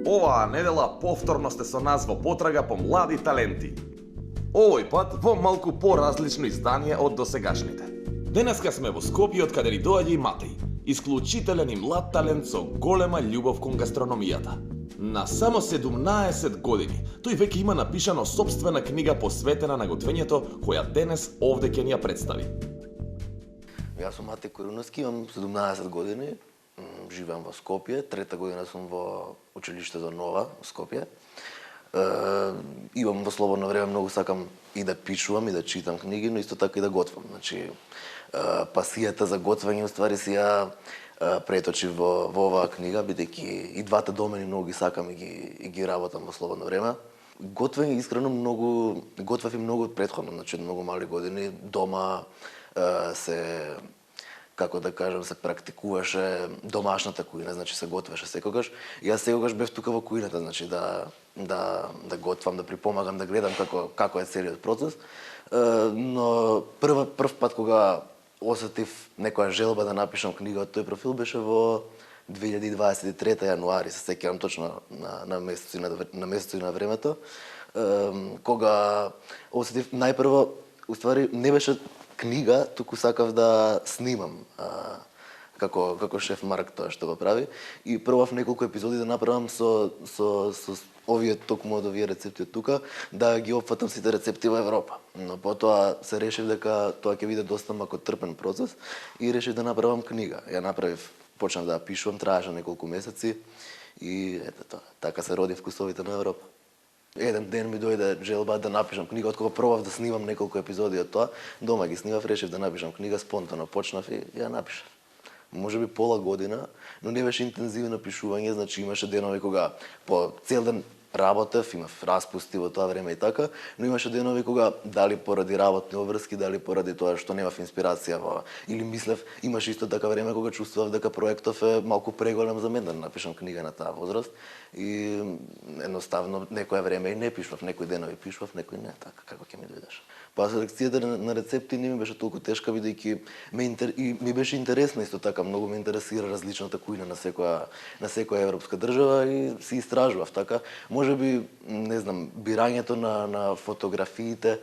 Оваа недела повторно сте со нас во потрага по млади таленти. Овој пат во малку поразлично издание од досегашните. Денеска сме во Скопје, од каде ни доаѓа и Матеј, исклучителен и млад талент со голема љубов кон гастрономијата. На само 17 години, тој веќе има напишано сопствена книга посветена на готвењето, која денес овде ќе ни ја представи. Јас сум Матеј Коруновски, имам 17 години, живеам во Скопје, трета година сум во училиштето Нова, Скопје. Имам во слободно време, многу сакам и да пишувам и да читам книги, но исто така и да готвам. Значи, пасијата за готвење уствари си ја преточи во оваа книга, бидејќи и двата домени многу ги сакам и ги работам во слободно време. Готвење искрено многу готвев и многу претходно, значи од многу мали години дома се, како да кажам, се практикуваше домашната кујна, значи се готвеше секогаш. И јас секогаш бев тука во кујната, значи да готвам, да припомагам, да гледам како е целиот процес. Но прв пат кога осетив некоја желба да напишам книга од тој профил беше во 2023 јануари, се сеќавам точно на месецот и на времето, кога осетив најпрво, уствари не беше книга, туку сакав да снимам како шеф Марк тоа што го прави, и пробав неколку епизоди да направам со токму од овие рецепти од тука, да ги опфатам сите рецепти во Европа. Но потоа се решив дека тоа ќе биде доста макотрпен процес и решив да направам книга. Ја направив, почнав да ја пишувам, траеше неколку месеци и ето тоа, така се роди Вкусовите на Европа. Еден ден ми дојде желба да напишам книга, откога пробав да снимам неколку епизоди од тоа, дома ги снимав, решив да напишам книга, спонтано почнав и ја напишав. Можеби пола година, но не беше интензивно пишување, значи имаше денови кога по цел ден работев, имав распусти во тоа време и така, но имаше денови кога дали поради работни обврски, дали поради тоа што немав инспирација или мислев, имаше исто така време кога чувствував дека проектов е малку преголем за мен да напишам книга на таа возраст и едноставно некоја време и не пишував, некои денови пишував, некои не, така како ќе ми дојдеш. Па селекцијата на рецепти не ми беше толку тешка, бидејќи ми беше интересна исто така, многу ме интересира различната кујна на секоја европска држава и си истражував така. Можеби, не знам, бирањето на фотографиите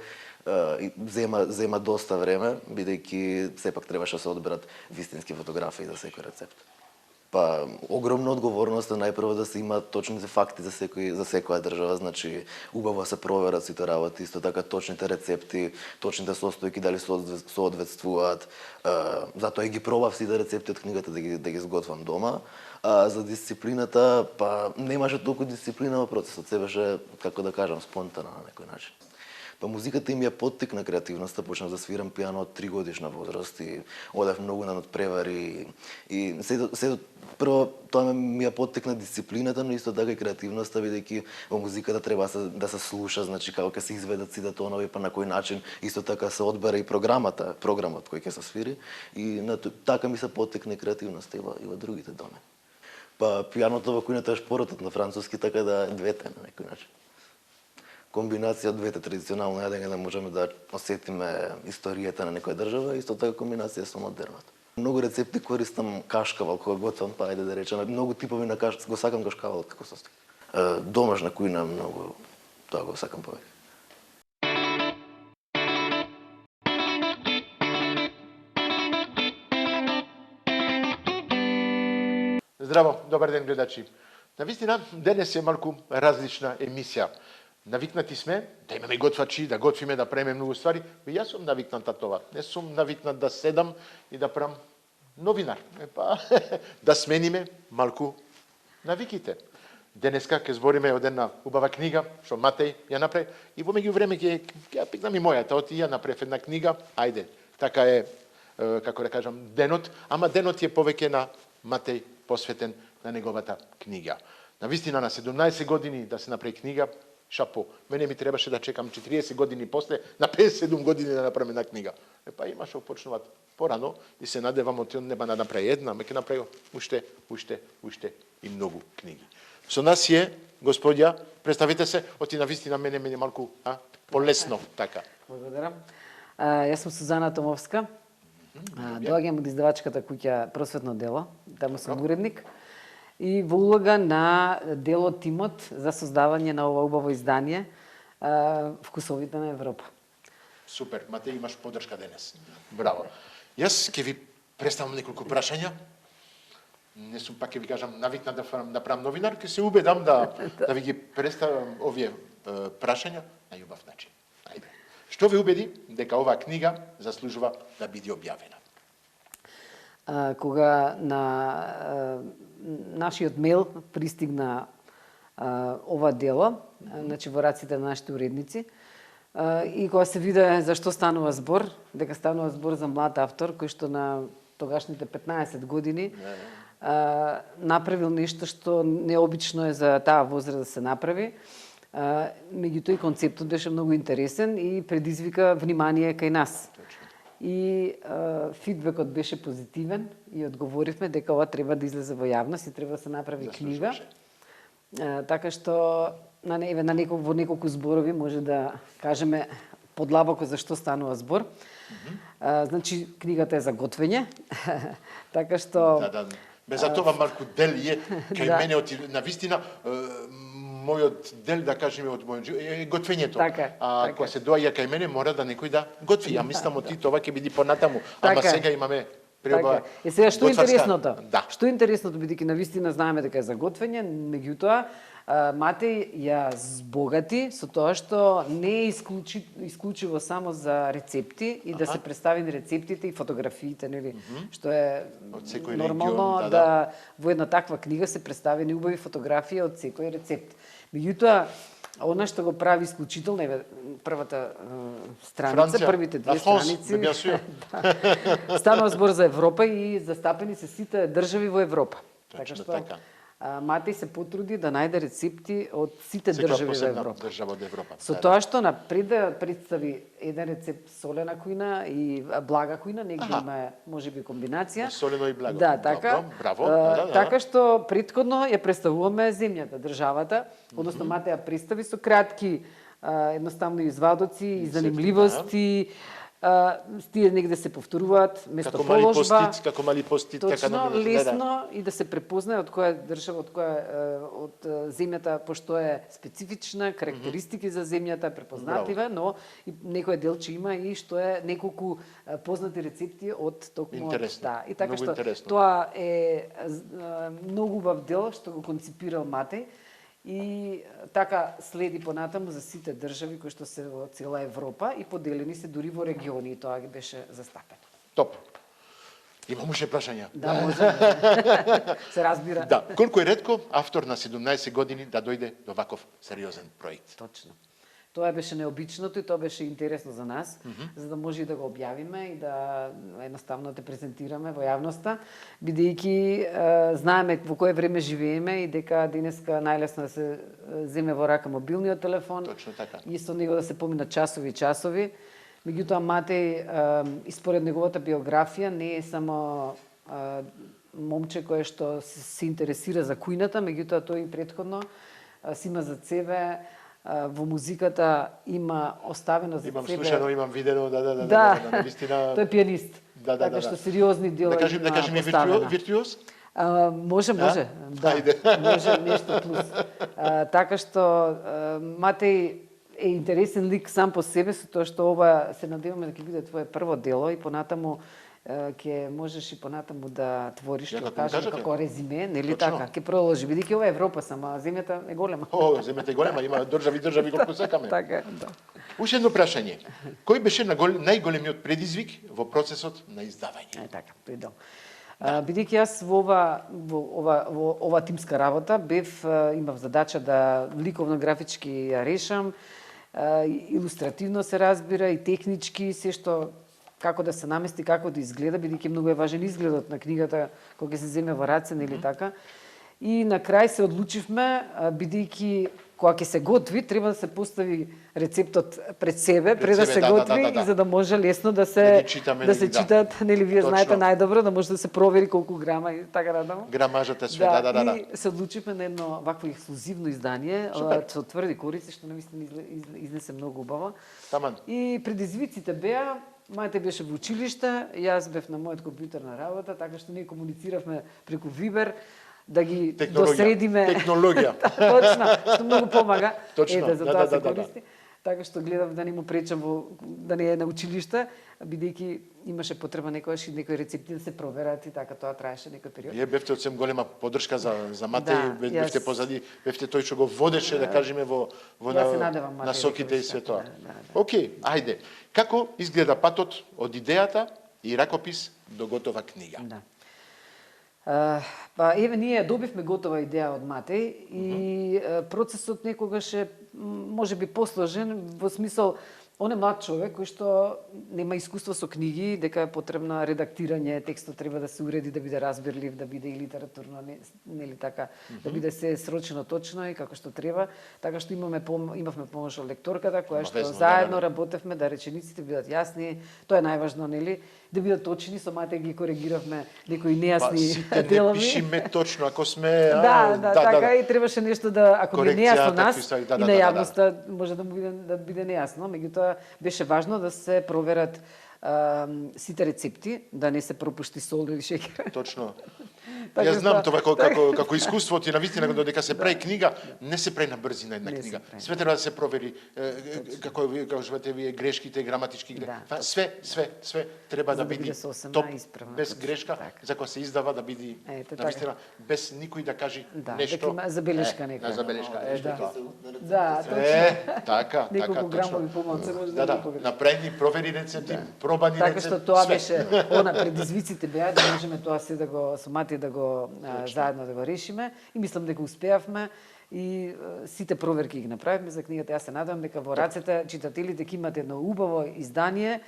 зема доста време, бидејќи сепак требаше да се одберат вистински фотографии за секој рецепт. Па, огромна одговорност е најпрво да се има точните факти за секоја држава, значи убаво се проверат сите работи, исто така точните рецепти, точните состојки дали соодветствуваат. Затоа и ги пробав сите рецепти од книгата да ги сготвам дома. За дисциплината, па немаше толку дисциплина во процесот, се беше, како да кажам, спонтано на некој начин. Па музиката им ја поттикна креативноста, почнав да свирам пијано од 3 годишна возраст и одев многу на надпревари и прво тоа ми ја поттикна дисциплината, но исто така и креативноста, бидејќи во музиката треба да се слуша, значи како ќе се изведат сите тонови, па на кој начин исто така се одбера и програмот кој ќе се свири и така ми се поттикна креативноста и во другите домени. Па пијаното во кујната е шпоротот на француски, така да двете на некој начин. Комбинација од двете традиционално јадење да можеме да осетиме историјата на некоја држава и исто така комбинација со модерното. Многу рецепти користам кашкавал кога готвам, па ајде да речеме, многу типови на кашкавал, го сакам кашкавал како состојка. Домашна кујна многу тоа го сакам повеќе. Здраво, добар ден гледачи. Навистина, денес е малку различна емисија. Навикнати сме да имаме готвачи, да готвиме, да правиме многу ствари. Јас сум навикнат на тоа. Не сум навикнат да седам и да правам новинар. Па да смениме малку навиките. Денеска ќе збориме од една убава книга што Матеј ја направи и во меѓувреме ќе ја пикнам и мојата, оти ја направив една книга. Ајде, така е, како да кажам, денот, ама денот е повеќе на Матеј посветен на неговата книга. Навистина на 17 години да се направи книга, шапо. Мене ми требаше да чекам 40 години после, на 57 години да направим една книга. Па има што почнуваат порано и се надевам од неба да направи една, ме ќе направи уште и многу книги. Со нас е господја, представите се, оти навистина мене малку полесно така. Благодарам. Јас сум Сузана Томовска. Доаѓам од издавачката куќа Просветно дело, таму сум уредник. и во улога на делот тимот за создавање на ова убаво издание Вкусовите на Европа. Супер, Матеј, имаш поддршка денес. Браво. Јас ќе ви представам неколку прашања. Не сум, пак ќе ви кажам, навикнат да правам новинар, ќе се убедам да ви ги представам овие прашања на љубав начин. Ајде. Што ви убеди дека оваа книга заслужува да биде објавена? Кога на нашиот мејл пристигна ова дело, значи во раците на нашите уредници, и кога се виде за што станува збор, дека станува збор за млад автор кој што на тогашните 15 години направил нешто што необично е за таа возраст да се направи. Меѓутоа и концептот беше многу интересен и предизвика внимание кај нас. И фидбекот беше позитивен и одговоривме дека ова треба да излезе во јавност и треба да се направи книга. Така што во неколку зборови може да кажеме подлабоко за што станува збор. Значи книгата е за готвење. Така што Без за тоа малку дел е кај мене на вистина мојот дел, да кажеме, од мојот живот е готвењето. Кога се доаѓа кај мене, мора да некој да готви. Ја мислам од тоа ќе биде понатаму. Ама сега имаме преба. Е сега што е интересното? Што е интересното, бидејќи на вистина знаеме дека е за готвење, меѓутоа Матеј ја збогати со тоа што не е исклучиво само за рецепти и да се представени рецептите и фотографиите, нели, што е нормално да во една таква книга се представени убави фотографии од секој рецепт. Меѓутоа, она што го прави исклучително е првата страница, првите две страници. Станува збор за Европа и застапени се сите држави во Европа. Така што Матеј се потруди да најде рецепти од сите држави во Европа. Со тоа што напред да представи еден рецепт солена кујна и блага кујна, негде има можеби комбинација. Солено и благо. Да, така. Браво. Така што претходно ја представуваме земјата, државата, односно Матеј ја представи со кратки едноставно извадоци и занимливости. Тие негде се повторуваат место положба. Како мали постит, точно, лесно и да се препознае од која држава, од земјата, пошто е специфична, карактеристики за земјата, препознатлива, но и некој делче има и што е неколку познати рецепти од токму да. И така што тоа е многу убав дел што го конципирал Матеј. И така следи понатаму за сите држави кои што се во цела Европа и поделени се дури во региони и тоа ги беше застапено. Топ. Имам уште прашања. Да, може. Се разбира. Да, колку е ретко автор на 17 години да дојде до ваков сериозен проект. Точно. Тоа беше необичното и тоа беше интересно за нас, за да може и да го објавиме и да едноставно да презентираме во јавноста, бидејќи знаеме во кое време живееме и дека денеска најлесно да се земе во рака мобилниот телефон. Точно така. И со него да се поминат часови и часови. Меѓутоа Матеј, и според неговата биографија, не е само момче кое што се интересира за кујната, меѓутоа тој и претходно си има за себе во музиката, има оставено за имам себе. Имам слушано, имам видено, да, вистина. Тој е пианист. Така што сериозни дела да кажем виртуоз? Може. Да. Може нешто плюс. Така што Матеј е интересен лик сам по себе, со тоа што ова се надеваме дека ќе биде твое прво дело и понатаму ќе можеш и понатаму да твориш, ќе кажам како резиме, нели така, ќе продолжи, бидејќи ова е Европа сама, земјата е голема. Земјата е голема, има држави колку сакаме. Така, да. Уште едно прашање. Кој беше најголемиот предизвик во процесот на издавање? Така, придел. Бидејќи јас во ова тимска работа имав задача да ликовно графички ја решам, илустративно се разбира и технички, се што како да се намести, како да изгледа, бидејќи многу е важен изгледот на книгата кога ќе се земе во раце или така. И на крај се одлучивме, бидејќи кога ќе се готви, треба да се постави рецептот пред себе, пред да се готви и за да може лесно да се читаат, нели вие знаете најдобро, да може да се провери колку грама и така натаму. Грамажата све, да. И се одлучивме на едно вакво ексклузивно издание со тврди корици, што навистина изнесе многу убаво. И предизвиците беа, Матеј беше во училиште, јас бев на мојот компјутер на работа, така што ние комунициравме преку Вибер. да ги Технологија. досредиме. Технологија. Точно, што многу помага. Точно, Ете, за тоа се да. користи. Така што гледам да не му пречам да не е на училиште, бидејќи имаше потреба некојаш и некои рецепти да се проверат и така тоа траеше некој период. Вие бевте од сем голема поддршка за Матеј, бевте јас- позади, бевте тој што го водеше, да кажеме, во Јас се надевам, Матеј, насоките дека и све тоа. да. Океј, ајде. Како изгледа патот од идејата и ракопис до готова книга? Да. Па еве ние добивме готова идеја од Матеј и процесот некогаш е можеби посложен во смисол он е млад човек кој што нема искуство со книги, дека е потребно редактирање, текстот треба да се уреди да биде разбирлив, да биде и литературно, нели така, да биде се срочено точно и како што треба. Така што имавме помош од лекторката која што Весно, заедно да. работевме да речениците бидат јасни. Тоа е најважно, нели? Да бидат точни, со Матеј ги коригиравме некои нејасни сите не делови. пишиме точно, ако сме... Да, така и требаше нешто да, ако би Корекција, нејасно нас такви стави, да, и да, на да, јавноста може да му биде нејасно, меѓутоа беше важно да се проверат сите рецепти, да не се пропушти сол или шеќер. Точно. Така Јас знам што- тоа како искуство ти навистина додека се прави книга, не се прави на брзина една Не се книга. прави. Све треба да се провери како кажувате вие грешките, граматички Да, све треба За да да биде биде сосема топ, исправна, без точно, грешка, така. за кога се издава да биде Ете, навистина без никој да каже Да, нешто. дека има забелешка некоја. На забелешка, Да. тоа. Да, точно. Така, Неколку точно. грамови помалку може Да, да да, го погреши. направени, провери рецепти, пробани Така рецепти. што тоа све. беше она предизвиците беа да можеме тоа се да го со Матеј да го заедно да го решиме и мислам дека успеавме и сите проверки ги направивме за книгата. Јас се надевам дека во рацете читателите ќе имат едно убаво издание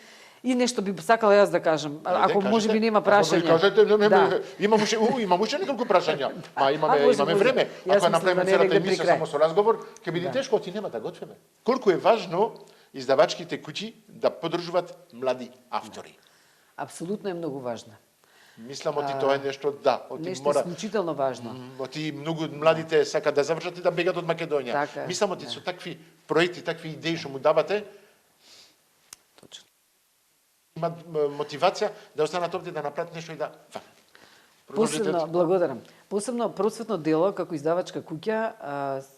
и нешто би сакала јас да кажам. Ако можеби нема прашања. Кажете, Да. имам уште неколку прашања. Ма имаме може. време. Јас Ако мислам направиме да не е целата негде при емисија крај. само со разговор, ќе биде тешко, ти нема да готвиме. Колку е важно издавачките куќи да поддржуваат млади автори? Апсолутно е многу важно. Мислам оти тоа е нешто, да, оти Нешто мора. исклучително важно. Оти многу младите сакаат да завршат и да бегат од Македонија. Така е, Мислам оти со такви проекти, такви идеи што му давате, Точно. имат мотивација да останат овде да направат нешто и да продолжите. Посебно, благодарам. Посебно просветно дело како издавачка куќа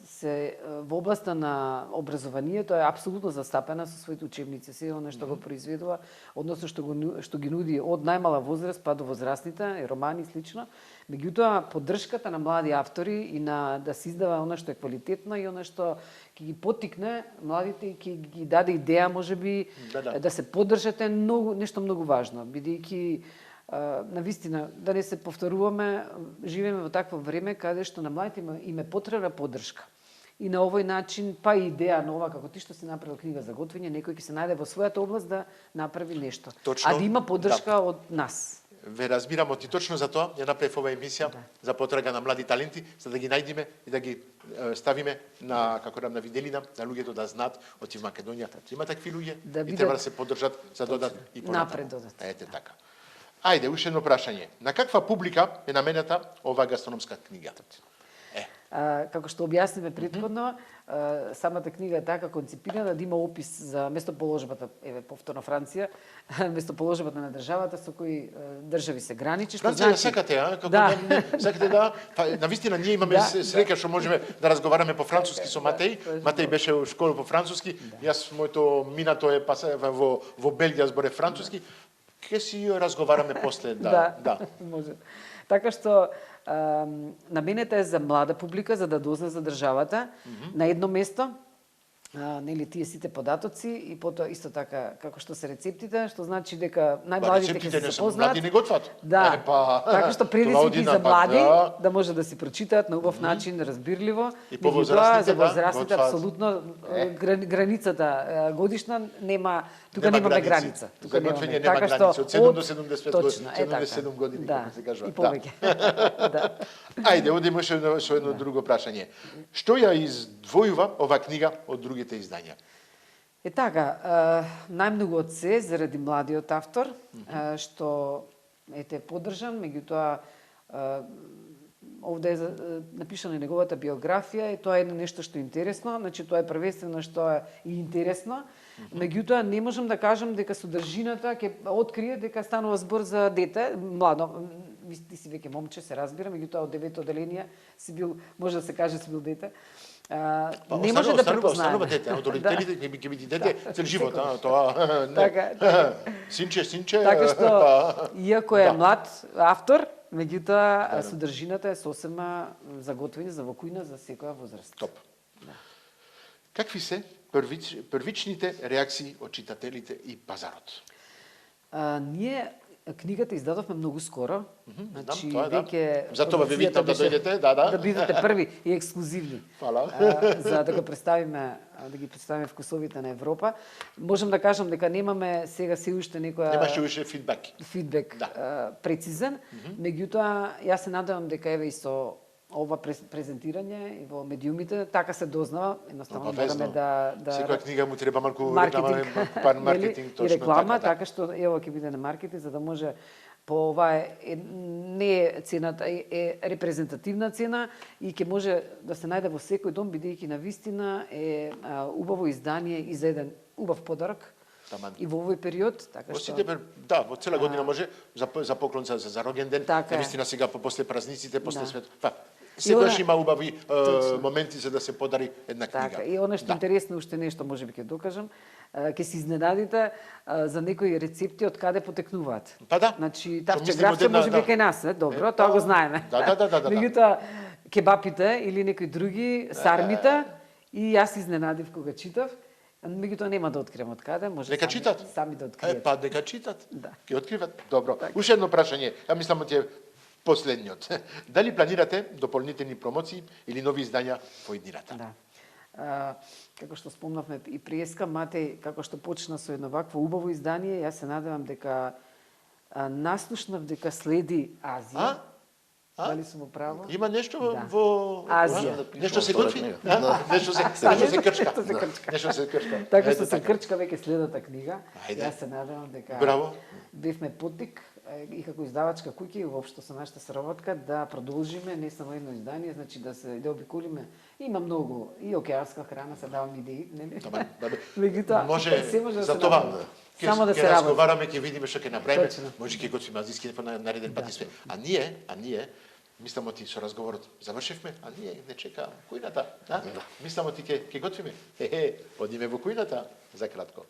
се во областа на образованието е апсолутно застапена со своите учебници, се она што го произведува, односно што ги нуди од најмала возраст па до возрастните, романи и слично. Меѓутоа поддршката на млади автори и на да се издава она што е квалитетно и она што ќе ги поттикне младите и ќе ги даде идеја можеби да се поддржат е нешто многу важно, бидејќи навистина, да не се повторуваме, живееме во такво време каде што на младите им е потребна поддршка. И на овој начин, па и идеја нова, како ти што си направил книга за готвење, некој ќе се најде во својата област да направи нешто. Точно, А да има поддршка од нас. Ве разбирам, оти точно за тоа ја направив оваа емисија за потрага на млади таленти, за да ги најдеме и да ги ставиме на како на виделина, на луѓето да знаат оти в Македонија. Има такви луѓе Да и бидат- треба да се поддржат за додат и понатаму. Напред додат. Ете така. Ајде, уште едно прашање. На каква публика е наменета оваа гастрономска книга? Како што објасниме претходно, самата книга е така концепирана да има опис за местоположбата, еве повторно Франција, местоположбата на државата со кои држави се граничи, што Франција значи сакате, а? Како Да. сакате да? Навистина ние имаме Да, среќа што можеме да разговараме по француски со Матеј. Матеј беше во школа по француски. Јас моето минато е во Белгија зборе француски. Ке си разговараме после, да. Може. Така што наменета е за млада публика за да дозна за државата на едно место. Нели тие сите податоци и потоа исто така како што се рецептите, што значи дека најмладите ќе се запознаат. Млади не готват. Да, така што предизвики за млади да може да си прочитаат на убав начин, разбирливо. И по Меѓутоа, возрастните, за возрастните готваат. апсолутно границата годишна нема, тука немаме граница. За готвење нема Така што граница. Од 7 до 75 точно, години, така. 77 години, Да, како се кажува. и повеќе. Да. Ајде, одиме со едно друго прашање. Што ја издвојува оваа книга од другите издања? Е така, најмногу од се заради младиот автор, што ете поддржан, меѓутоа овде е напишана и неговата биографија и тоа е нешто што е интересно, значи тоа е првенствено што е и интересно. Меѓутоа не можам да кажам дека содржината ќе открие дека станува збор за дете, младо, ти си веќе момче, се разбира, меѓутоа од 9 одделение си бил, може да се каже, си бил дете. Не може да препознаеме. Останува дете, од родителите ќе биде дете цел живот, тоа. Така. Синче. Така што, иако е млад автор, меѓутоа содржината е сосема заготвена за вакуина за секоја возраст. Топ. Какви се првичните реакции од читателите и пазарот? Ние книгата издадовме многу скоро. Значи, тоа е, да. веќе Затоа ви викам да дојдете, да. Да бидете први и ексклузивни. Фала. За да го представиме, да ги представиме вкусовите на Европа. Можам да кажам дека немаме сега се уште некоја Немаше уште фидбек. Прецизен, меѓутоа јас се надевам дека еве и со ова презентирање и во медиумите така се дознава, едноставно мораме да секоја книга му треба малку маркетинг, точно и реклама, така. така што ево ќе биде на маркетинг за да може по ова не е цената, е репрезентативна цена и ќе може да се најде во секој дом, бидејќи навистина е убаво издание и за еден убав подарок. Таман. И во овој период, така Во што во цела година може за поклон за роѓен ден, навистина сега после празниците, после свет. Секогаш има убави моменти за да се подари една книга. Така, и она што интересно уште нешто можеби ќе докажам, ќе се изненадите за некои рецепти од каде потекнуваат. Па да. Значи тавчегравче можеби кај нас, добро, тоа го знаеме. Да. Меѓутоа кебапите или некои други сармите и јас изненадив кога читав. Меѓутоа нема да открием од каде, може Нека читат. Сами да откриете. Нека читат. Да. Ќе откриват. Добро. Уште едно прашање. Ја мислам ќе последниот. Дали планирате дополнителни промоции или нови издања во иднината? Да. Како што спомнавме и преска, Матеј, како што почна со едно вакво убаво издание, јас се надевам дека наслушнав дека следи Азија. Дали сум во право? Има нешто во Азија. Нешто се готви? Нешто се крчка. Нешто се крчка. Така што се крчка веќе следната книга. Ајде. Јас се надевам дека Браво. бевме поттик и како издавачка куќа и воопшто со нашата соработка да продолжиме не само едно издание, значи да обиколиме. Има многу и океанска храна, се давам идеи, нели? Меѓутоа, може за тоа. Само да се работи. Ќе работи. разговараме, ќе видиме што ќе направиме. Точно. Може ќе готвиме азиски нареден пат и све. А ние мислам оти со разговорот завршивме, а ние не чека кујната, да? Мислам оти ќе готвиме. Одиме во кујната за кратко.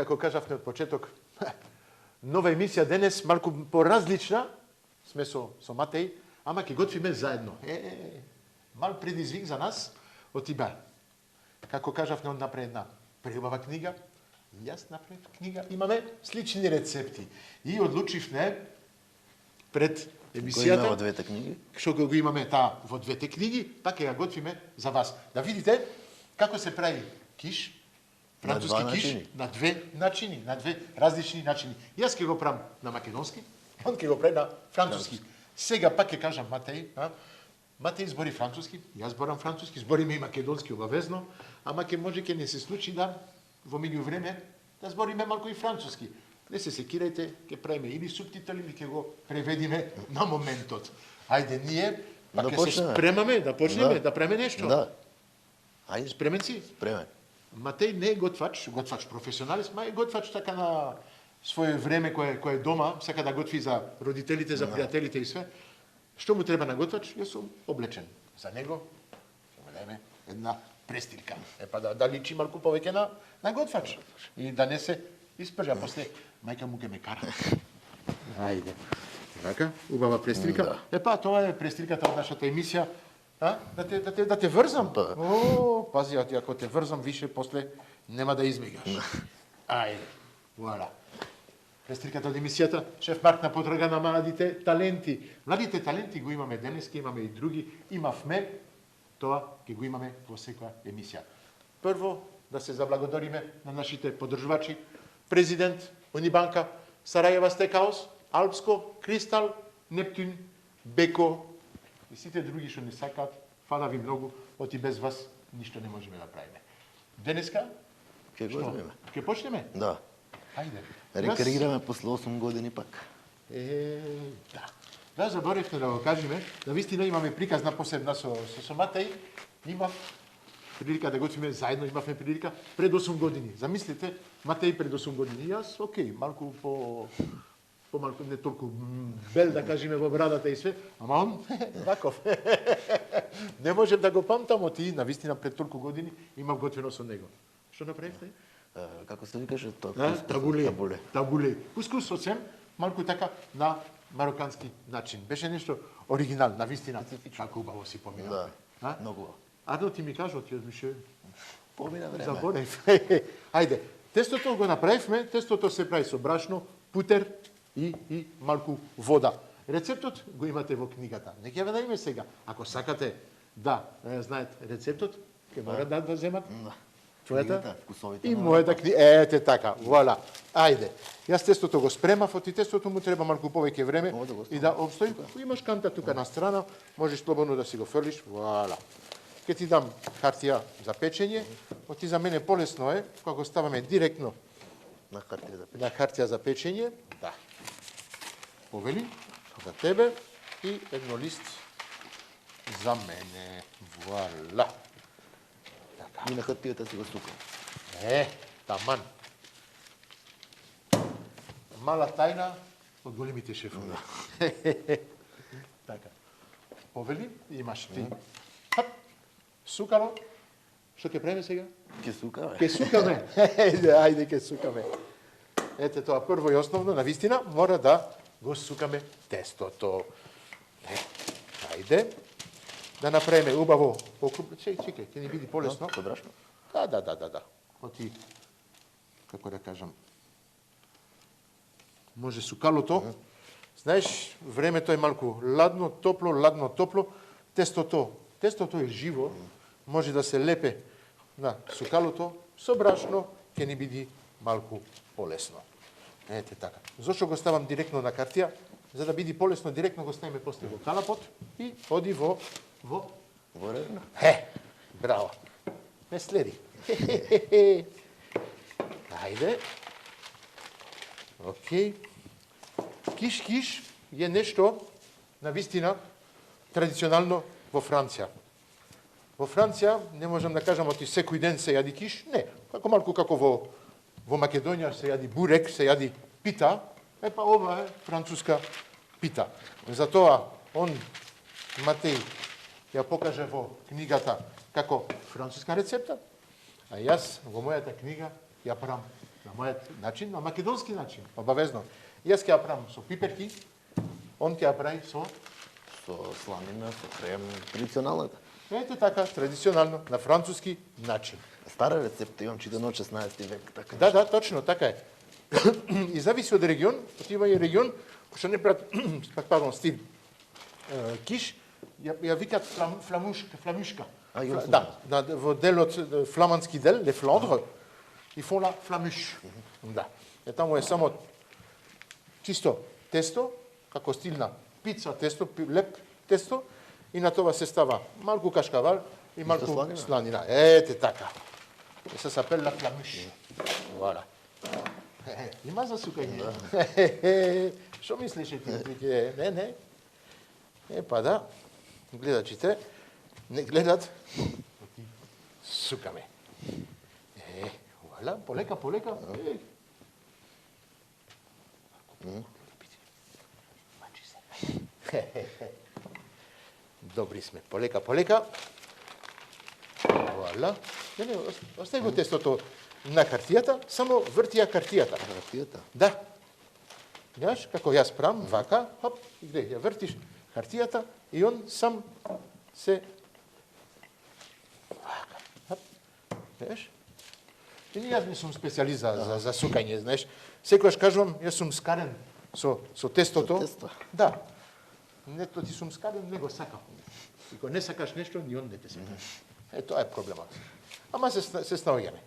Како кажавме од почеток, нова емисија денес, малку поразлична, сме со Матеј, ама ќе готвиме заедно. Мал предизвик за нас од тебе. Како кажавме однапред една преубава книга, јас направив книга, имаме слични рецепти. И одлучивме пред емисијата, во двете книги, што го имаме таа во двете книги, пак ќе ја готвиме за вас. Да видите како се прави киш, француски киш, на две начини, на две различни начини. Јас ќе го правам на македонски, он ќе го прави на француски. Сега пак ќе кажам Матеј, Матеј збори француски, јас зборам француски, збориме и македонски обавезно, ама ќе не се случи да во меѓувреме да збориме малку и француски. Не се секирајте, ќе правиме или субтитол или ќе го преведиме на моментот. Ајде ние пак ќе се спремаме да почнеме да правиме нешто. Да. Ајде. Спремен си? Спремен. Матеј не е готвач професионалист, ма е готвач така на свое време кое е дома, сака да готви за родителите, за пријателите и све. Што му треба на готвач? Јас сум облечен. За него ќе му дадеме една престилка. Па да личи малку повеќе на готвач. И да не се испржа после мајка му ќе ме кара. Ајде. Така, убава престилка. Па тоа е престилката од нашата емисија. Да те врзам? О, пази, ако те врзам више, после нема да измигаш. Ајде, вуаля. Престриката од емисијата, шеф Марк на потрага на младите таленти. Младите таленти го имаме денеска, имаме и други. Имавме Тоа ќе го имаме во секоја емисија. Прво, да се заблагодариме на нашите поддржувачи, Президент, Унибанка, Сарајева Стекаус, Алпско, Кристал, Нептун, Беко и сите други што не сакаат. Фала ви многу, оти без вас ништо не можеме да правиме. Денеска Ке го земеме. ќе почнеме? Да. Ајде. Рекреираме после 8 години пак. Да. Да, заборавме да го кажеме. На вистина имаме приказна посебна со Матеј. Имав прилика да готвиме заедно, имавме прилика пред 8 години. Замислите, Матеј пред 8 години. Јас, окей, малку помалку не толку бел да кажеме во брадата и све, ама он ваков. Не можем да го памтам, оти на вистина пред толку години имав готвено со него. Што направивте? Како се викаше тоа? Табуле. Табуле. Кускус сосем малку така на марокански начин. Беше нешто оригинал, на вистина. Како убаво си поминавме. Да, многу. Арно ти ми кажа, ти одмише. Помина време. Заборев. Ајде, тестото го направивме, тестото се прави со брашно, путер и малку вода. Рецептот го имате во книгата. Не ќе ве дајме сега. Ако сакате да знаете рецептот, ќе мора да земат. Твојата и мојата книга. Ете така, вуала. Ајде. Јас тестото го спремав, оти тестото му треба малку повеќе време и да обстои. Имаш канта тука на страна, можеш слободно да си го фрлиш. Вуала. Ке ти дам хартија за печење. Оти за мене полесно е, кога го ставаме директно На хартија за печење. на хартија за печење. Да. Повели за тебе и едно лист за мене. Вуала. И на хартијата си го сукам. Таман. Мала тајна од големите шефови. Така. Повели, имаш ти. Хап, сукало. Што ќе правиме сега? Ке сукаме. Ке сукаме. Ајде, ке сукаме. Ете тоа прво и основно, на вистина, мора да го сукаме тестото. Ајде. Да направиме убаво окруп. Чекај, ќе ни биде полесно. Со брашно? Да. Оти, како да кажам, може сукалото. Знаеш, времето е малку ладно, топло. Тестото е живо, може да се лепе на сукалото, со брашно ќе ни биде малку полесно. Ете така. Зошто го ставам директно на картија? За да биде полесно, директно го ставиме после во калапот и оди во Ворено. Браво. Ме следи. Ајде. Океј. Киш е нешто, на вистина, традиционално во Франција. Во Франција, не можам да кажам, оти секој ден се јади киш, не. Малку како во Македонија се јади бурек, се јади пита, па ова е француска пита. Затоа, он, Матеј, ја покаже во книгата како француска рецепта, а јас во мојата книга ја правам на мојот начин, на македонски начин, обавезно. Јас ќе ја правам со пиперки, он ќе ја прави со сланина, со крем, традиционалната. Ете така, традиционално, на француски начин. Стара рецепта имам читано од 16 век, така. Да, точно, така е. И зависи од регион, има и регион, што не прават, стил киш, ја викат фламушка. Да, во делот фламандски дел, ле Фландре, и фон ла фламуш. Да. Таму е само чисто тесто, како стил на пица тесто, леп тесто, и на тоа се става малку кашкавал и малку сланина. Ете така. Се s'appelle la flamouche. Voilà. Има за сукање. Што мислиш ти? Не. Па да. Гледачите не гледат. Сукаме. Вуала, полека. Мачи се. Добри сме. Полека. Вуала. Не, остави го тестото на хартијата, само врти ја хартијата. Хартијата? Да. Знаеш, како јас правам, вака, хоп, и где, ја вртиш хартијата и он сам се вака, хоп, знаеш? И јас не сум специалист за сукање, знаеш. Секогаш кажувам, јас сум скарен со тестото. Со тесто? Да. Нето ти сум скарен, не го сакам. И кога не сакаш нешто, ни он не те сака. Тоа е проблемот. Ама се снаоѓаме.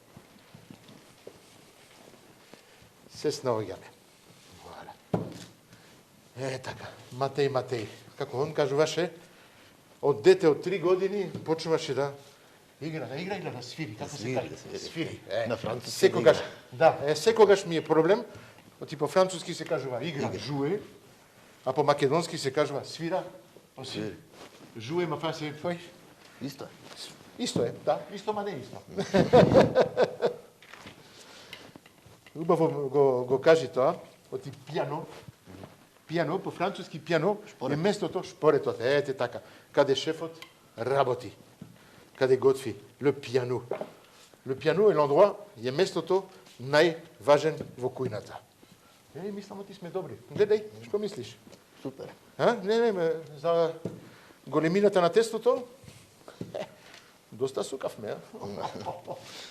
Се снаоѓаме. Така, Матеј. Како он кажуваше, од дете од 3 години почнуваше да игра, да свири, како се каже? Свири. На француски секогаш, секогаш ми е проблем, по француски се кажува игра, жуе, а по македонски се кажува свира, свири. Жуе, ма фа се, кој? Исто е. Исто е, да, исто, ма не исто. Убаво го кажи тоа, оти пијано, по француски пијано е местото, шпоретот, ете така, каде шефот работи, каде готви, le piano. Le piano е l'endroit, е местото најважен во кујната. Мислам, ти сме добри. Гледај, што мислиш? Супер. Не, за големината на тестото, доста сукавме,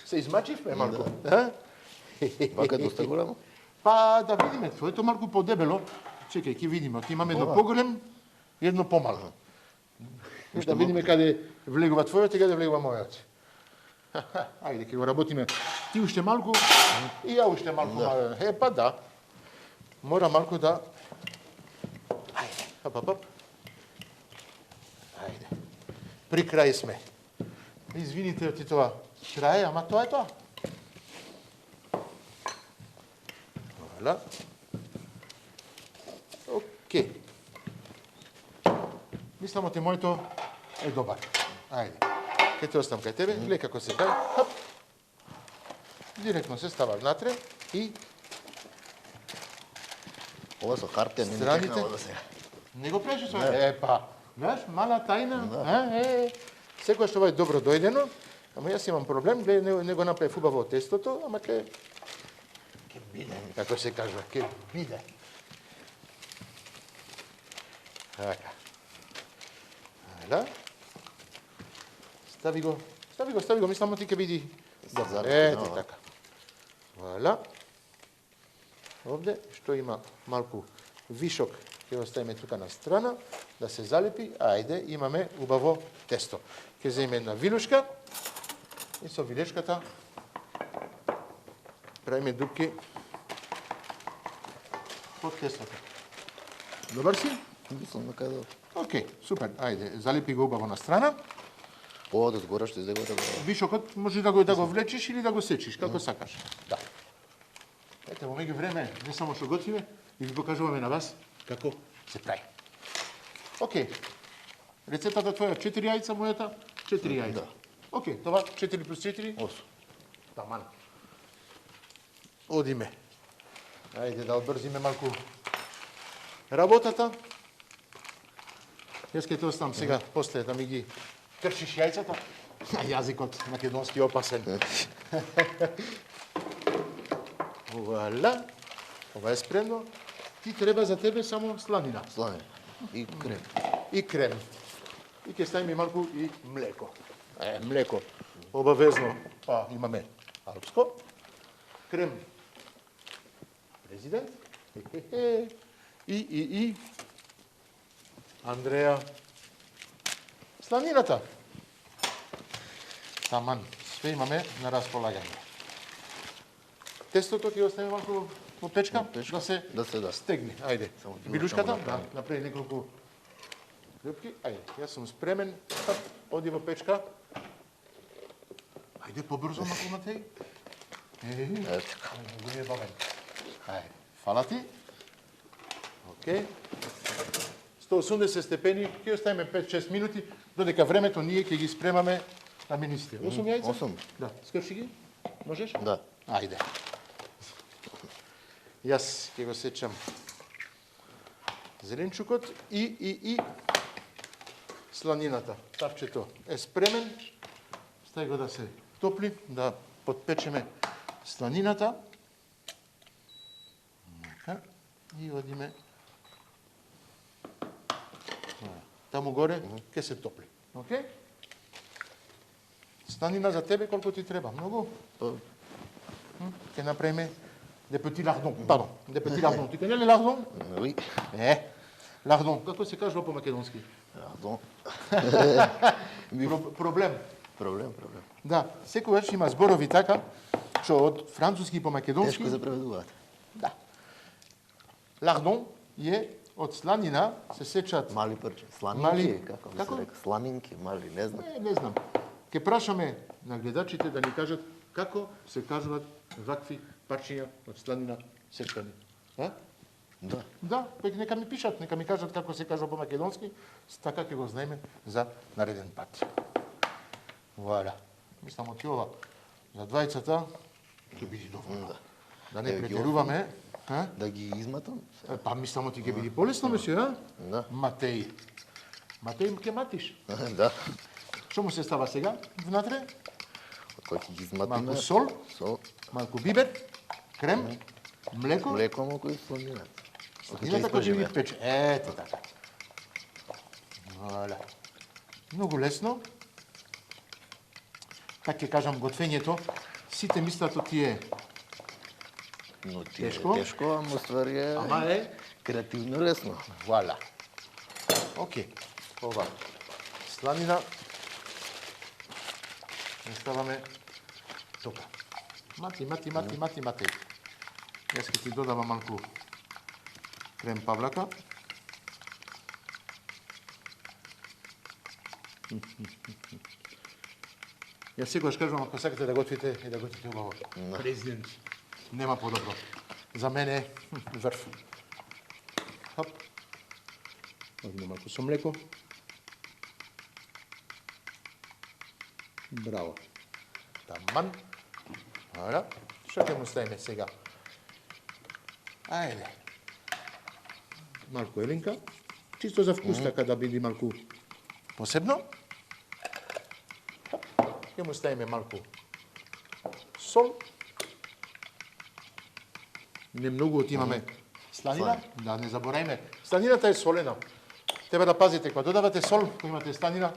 се измачивме малку. Вака доста голямо? Па да видиме, твоето малку подебело. Чекај, ќе видиме. Ти имаме едно поголем и едно помало. Да видиме каде влегува твојот и каде влегува мојот. Ајде, ќе го работиме. Ти уште малку и ја уште малку. Па да. Мора малку да... Ајде, оп. Ајде. При крај сме. Извините оти тоа трае, ама тоа е тоа. Вала. Океј. Мислам оти моето е добар. Ајде. Ке те оставам кај тебе, гледај како се дај. Хап. Директно се става внатре и Ова со хартија не Страните? текнало да се. не го прежи со па. Знаеш, мала тајна. Секој што ова е добро дојдено, ама јас имам проблем, не го направив убаво тестото, ама ке биде, како се кажува, ке биде. Така. Ајде. Стави го, мислам ти ке биди. Ете така. Вала. Овде, што има малку вишок, ќе го ставиме тука на страна, да се залепи. Ајде, имаме убаво тесто. Ќе земеме една вилушка и со вилешката правиме дупки под тестото. Добар си? Мислам дека да. Океј, супер. Ајде, залепи го убаво на страна. Од згора што излегува да го... Вишокот може да го влечиш или да го сечиш, како сакаш. Да. Ете, во меѓувреме, не само што готвиме, и ви покажуваме на вас како се прави. Океј. Рецептата твоја 4 јајца, мојата 4 јајца. Да. Океј, това 4 плюс 4? 8. Таман. Одиме. Ајде да одбрзиме малку работата. Јас ќе те оставам сега, после да ми ги кршиш јајцата. Јазикот македонски опасен. Вуаля. Ова е спремно. Ти треба за тебе само сланина. Сланина. И крем. И крем. И ќе ставиме малку и млеко. Млеко. Обавезно. Па, имаме алпско. Крем. Президент. И Андреја. Сланината. Таман. Све имаме на располагање. Тестото ќе го ставиме малку во печка, да се стегне. Ајде. Билушката, да, направи неколку љупки. Ајде, јас сум спремен. Оди во печка. Ајде побрзо, малку Матеј. Ајде, фала ти. Океј. 180 степени, ќе оставиме 5-6 минути, додека времето ние ќе ги спремаме раменисите. 8 јајца? 8. Да, скрши ги. Можеш? Да. Ајде. Јас ќе го сечам зеленчукот и сланината. Тавчето е спремен. Стај го да се топли, да подпечеме сланината. И одиме таму горе, ќе се топли. Океј? Сланина за тебе колку ти треба? Многу? Ќе направиме des petits lardons. Pardon, des petits lardons. Tu connais les lardons? Oui. Lardon. Како се кажува по македонски? Lardon. Проблем. Проблем. Да, секогаш има зборови така, што од француски по македонски. Тешко се преведуваат. Да. Lardon е од сланина, се сечат. Мали парче. Сланинки, Мали- како би како? се река? Сланинки, мали, не знам. Не знам. Ке прашаме на гледачите да ни кажат како се кажуваат вакви парчиња од сланина сечкани. А? Да. Да, пек нека ми пишат, нека ми кажат како се кажува по македонски, така ќе го знаеме за нареден пат. Вуаля. Мислам од ова за двајцата ќе биде доволно. Да. Да не Еве ги претеруваме, а? Да ги изматам? Па мислам ти ќе биде полесно, месио, а? Да. Матеј. Матеј ќе матиш. Да. Што му се става сега? Внатре? Кога ќе ги изматиме? Малку сол, Сол, малку бибер, крем, млеко. млеко малку и сланина. Сладината кој ќе ви пече. Ето така. Валя. Многу лесно. Така ќе кажам, готвењето, сите мислат од тие. Но ти е Тешко? тешко, ама ствари е Ама е, креативно лесно. вуаля. Океј. Ова. Сланина. Не ставаме тука. Мати. Јас ќе ти додавам малку крем павлака. Јас секогаш кажувам, ако сакате да готвите, и да готвите убаво. Президент, нема подобро. За мене, врв. Хоп. Одиме малку со млеко. Браво. Таман. Ара. Што ќе му ставиме сега? Ајде. Малку елинка. Чисто за вкус, така да биде малку посебно. Ќе му ставиме малку сол. Не многу отимаме сланина. Да, не заборајме. Сланината е солена. Треба да пазите, кога додавате сол, кога имате сланина,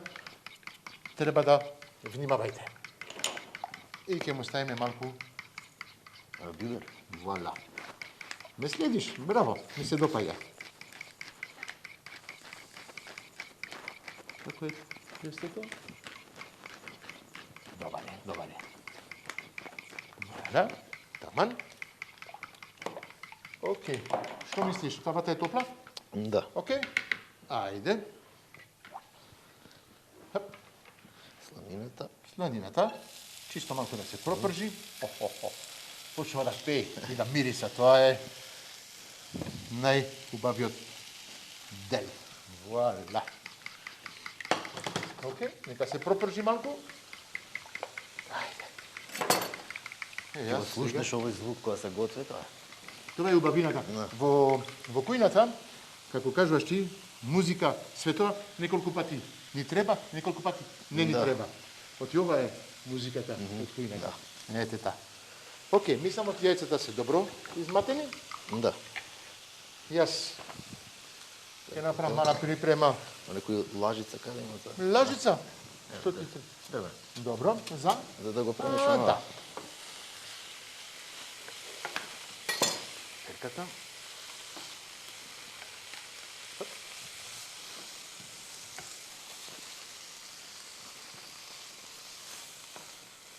треба да внимавајте. И ќе му ставиме малку Бибер. вуаля. Ме следиш, браво, ми се допаѓа. Како е тестото? Добаре. Да, таман. Океј. Што мислиш, тавата е топла? Да. Океј. Ајде. Хап, Сланината. сланината. Чисто малку да се пропржи. Почнува да пее и да мириса. Тоа е најубавиот дел. Вуаля. Океј, нека се пропржи малку. Ајде. Ќе го слушнеш овој звук кога се готви тоа. Тоа е убавината. Во кујната, како кажуваш ти, музика, светова, неколку пати ни треба, неколку пати не ни Да. треба. Оти ова е музиката од кујната. Ете та. Океј, мислам од јајцата се добро изматени. Да. Јас ќе направам мала припрема. А некој лажица каде има тоа? Лажица. Што ти се? Треба. Добро, за? За да го премешаме. Да. Перката.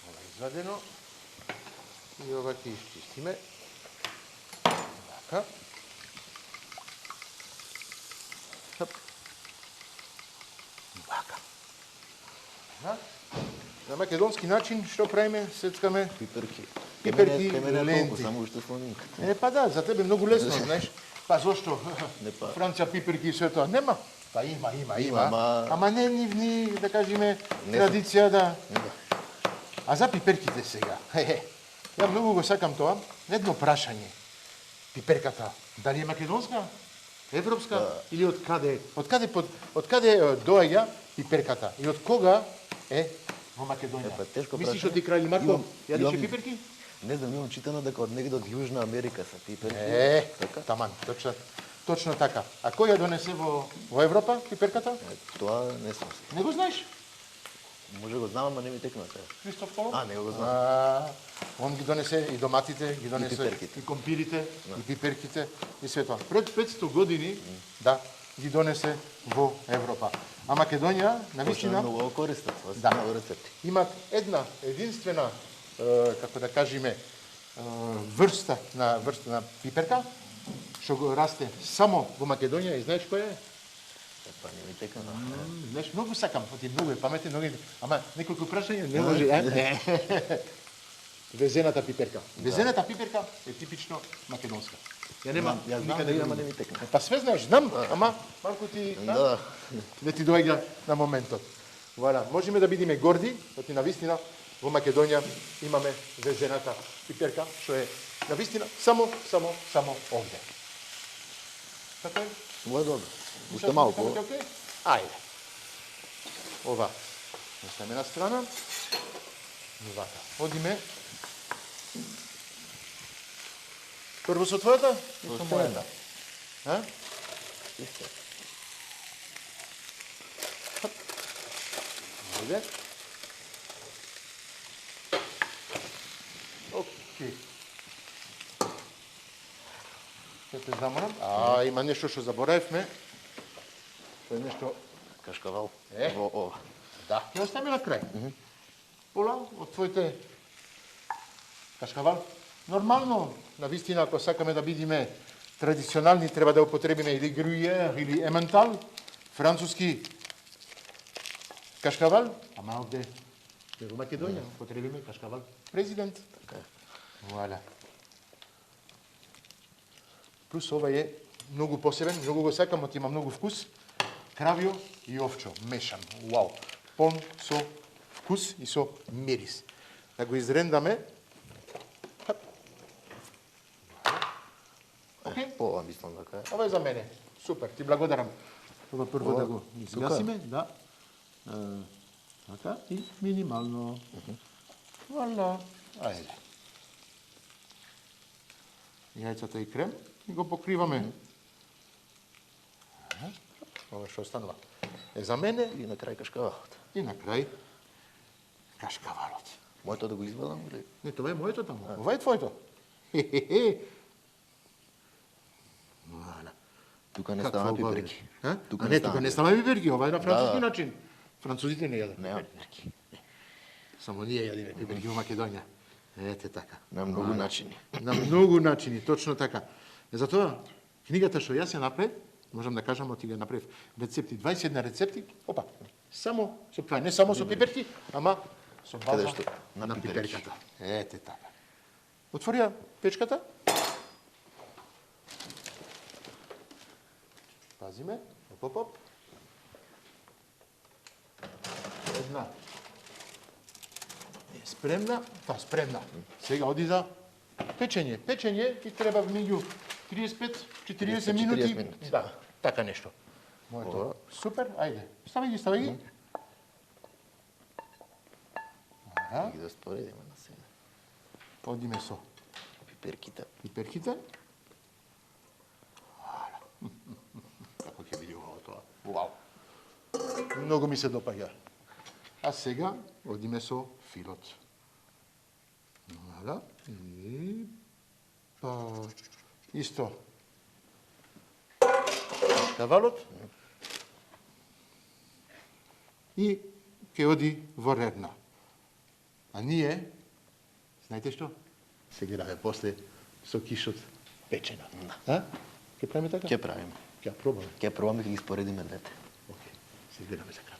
Ова е извадено. И ова ќе изчистиме. Така. Хоп. Вака. На македонски начин што правиме? Сецкаме Пиперки. Пиперки, Кај мене е ленти. толку, само уште сланинката. Па да, за тебе многу лесно, знаеш. Па зошто? Не, па. Франција, пиперки и све тоа. Нема. Па има. ама- Ама не нивни, да кажеме, Не традиција да... А за пиперките сега. Ја многу го сакам тоа. Едно прашање. Пиперката, дали е македонска? Европска? Или од каде? Од каде доаѓа пиперката? И од кога е во Македонија? Па, тешко Мислиш прашање. од ти краљ Марко јадеше имам- пиперки? Не знам, имам читано дека од негде од Јужна Америка се пиперки. Така? Таман, точно така. А кој ја донесе во Европа, пиперката? Тоа не сум. Не го знаеш? Може го знам, ама не ми текна тоа. Кристоф Колумб? А, не го знам. Он ги донесе и доматите, ги донесе пиперките. и компирите, и пиперките, и све тоа. Пред 500 години, да, ги донесе во Европа. А Македонија, на Почна вистина, многу го користат, Да. многу рецепти. имат една единствена, како да кажеме, врста на пиперка, што го расте само во Македонија и знаеш која е? Па не ми тека. Знаеш, многу сакам, оти многу е паметен, многу е... Ама неколку прашања не може, Везената пиперка. Везената пиперка е типично македонска. Ја нема Ја знам, никаде ама другаде. не ми текна. Па све знаеш, знам, ама малку ти Да. не ти доаѓа на моментот. Вала, можеме да бидеме горди, оти на вистина во Македонија имаме везената пиперка, што е на вистина само овде. Така е? Ова е добро. Уште малку. Окей? Ајде. Ова. Оставаме на страна. Вака. Одиме. Прво со твојата и со мојата. А? Исто. Ајде. Окей. Ќе те заморам. Има нешто што заборавивме. Тоа е нешто... Кашкавал. Е. Во ова. Да. Ќе оставиме на крај. Пола од твоите кашкавал. Нормално, на вистина, ако сакаме да бидеме традиционални, треба да употребиме или грюјер, или ементал, француски кашкавал, ама овде во Македонија употребиме кашкавал президент. Така е. Вуаля. Плюс ова е многу посебен, многу го сакам, оти има многу вкус. Кравио и овчо, мешан. Вау. Пон со вкус и со мирис. Да го изрендаме. Окей? По ова мислам дека е. Ова е за мене. Супер, ти благодарам. Ова прво да го изгасиме, да. Така и минимално. Вала. Ајде. Јајцата и крем и го покриваме. Ова што останува е за мене И на крај кашкавалот. и на крај кашкавалот. Моето да го извадам или? Не, тоа е моето таму. Ова е твоето. Хе-хе-хе. Вала. Тука не Каква става убава. пиперки. А? Тука А не не, става тука не става пиперки, ова е на француски Да. начин. Французите не јадат Нема пиперки. пиперки. Само ние јадиме пиперки во Македонија. Ете така. На многу начини. На многу начини, точно така. Затоа, книгата што јас ја направив, можам да кажам, оти ја направив рецепти, 21 рецепти, опа, само со това, не само со пиперки, ама со база Каде што? на На пиперки. пиперката. Ете така. Отворија печката. Пазиме, оп. Една е спремна, спремна. Сега оди за печење. Печење ти треба меѓу 35-40 минути. 40 минути. Да, така нешто. Моето. Супер, ајде. Стави ги. Ага, И да споредиме на сега. одиме со Пиперките. пиперките. Како ќе биде ово тоа? Вау. Многу ми се допаѓа. А сега одиме со филот. Вала. И па исто. Кавалот. И ќе оди во редна. А ние, знаете што? Се гледаме после со кишот печена. А? Ќе правиме така? Ќе правиме. Ќе пробаме. Ќе пробаме ќе ги споредиме двете. Океј. Се гледаме за кратко.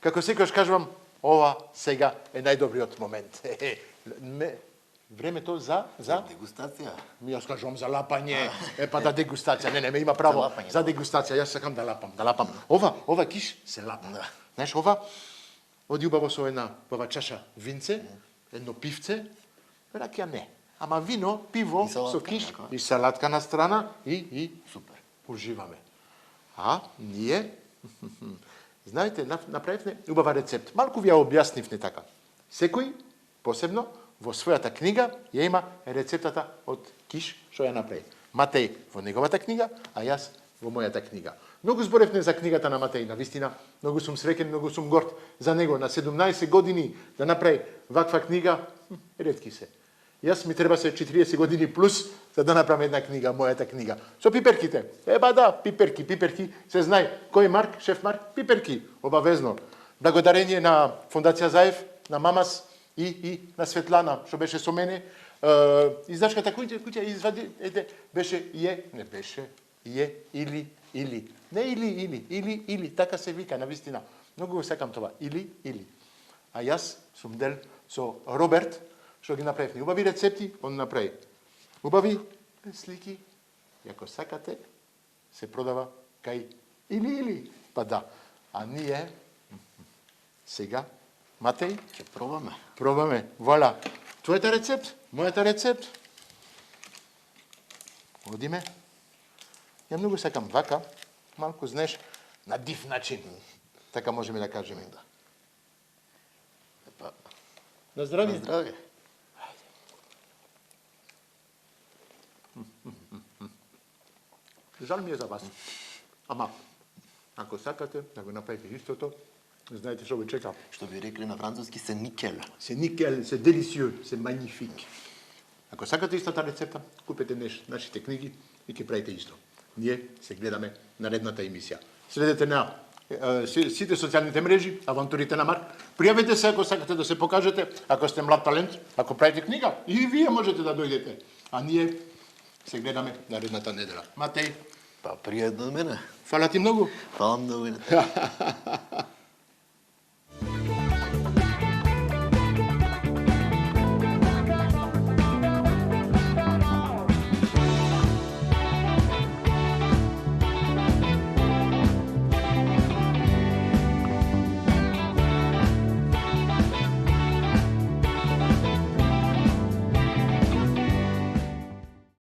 Како секогаш кажувам, ова сега е најдобриот момент. Времето за Дегустација. Јас кажувам за лапање. Па да дегустација. Не, има право. За лапање, За дегустација. Јас сакам да лапам. Ова киш се лапа. Знаеш, ова оди убаво со една чаша винце, едно пивце, ракија не. Ама вино, пиво, со киш и салатка на страна и Супер. уживаме. А ние знаете, направивме убава рецепт. Малку ви ја објаснивме така. Секој посебно во својата книга ја има рецептата од киш што ја направи. Матеј во неговата книга, а јас во мојата книга. Многу зборевме за книгата на Матеј, навистина, многу сум среќен, многу сум горд за него. На 17 години да направи ваква книга, ретки се. Јас ми треба се 40 години плюс за да направам една книга, мојата книга. Со пиперките. Да, пиперки. Се знае, кој Марк, шеф Марк, пиперки, обавезно. Благодарение на Фондација Заев, на Мамас и на Светлана, што беше со мене. Издачката куќа извади, беше или. Не или, така се вика, навистина. Многу го сакам това, или. А јас сум дел со Роберт, што ги направивме. Убави рецепти, он направи. Убави слики, и ако сакате, се продава кај или. Па да. А ние, сега, Матеј, Ќе пробаме. пробаме. Вуаля. Твојата рецепт, мојата рецепт. Одиме. Ја многу сакам вака, малку, знаеш, на див начин. Така можеме да кажеме. Епа, На здравје. здравје. Жал ми е за вас. Ама, ако сакате да го направите истото, знаете што ви чека. Што би рекли на француски се никел. Се никел, се делисиeux, се магнифик. Ако сакате истата рецепта, купете нашите книги и ќе правите исто. Ние се гледаме наредната емисија. Следете на сите социјалните мрежи, авантурите на Марк. Пријавете се ако сакате да се покажете, ако сте млад талент, ако правите книга, и вие можете да дојдете. А ние се гледаме наредната недела. Матеј, Па пријатно од мене. фала ти многу. Фала многу и на тебе.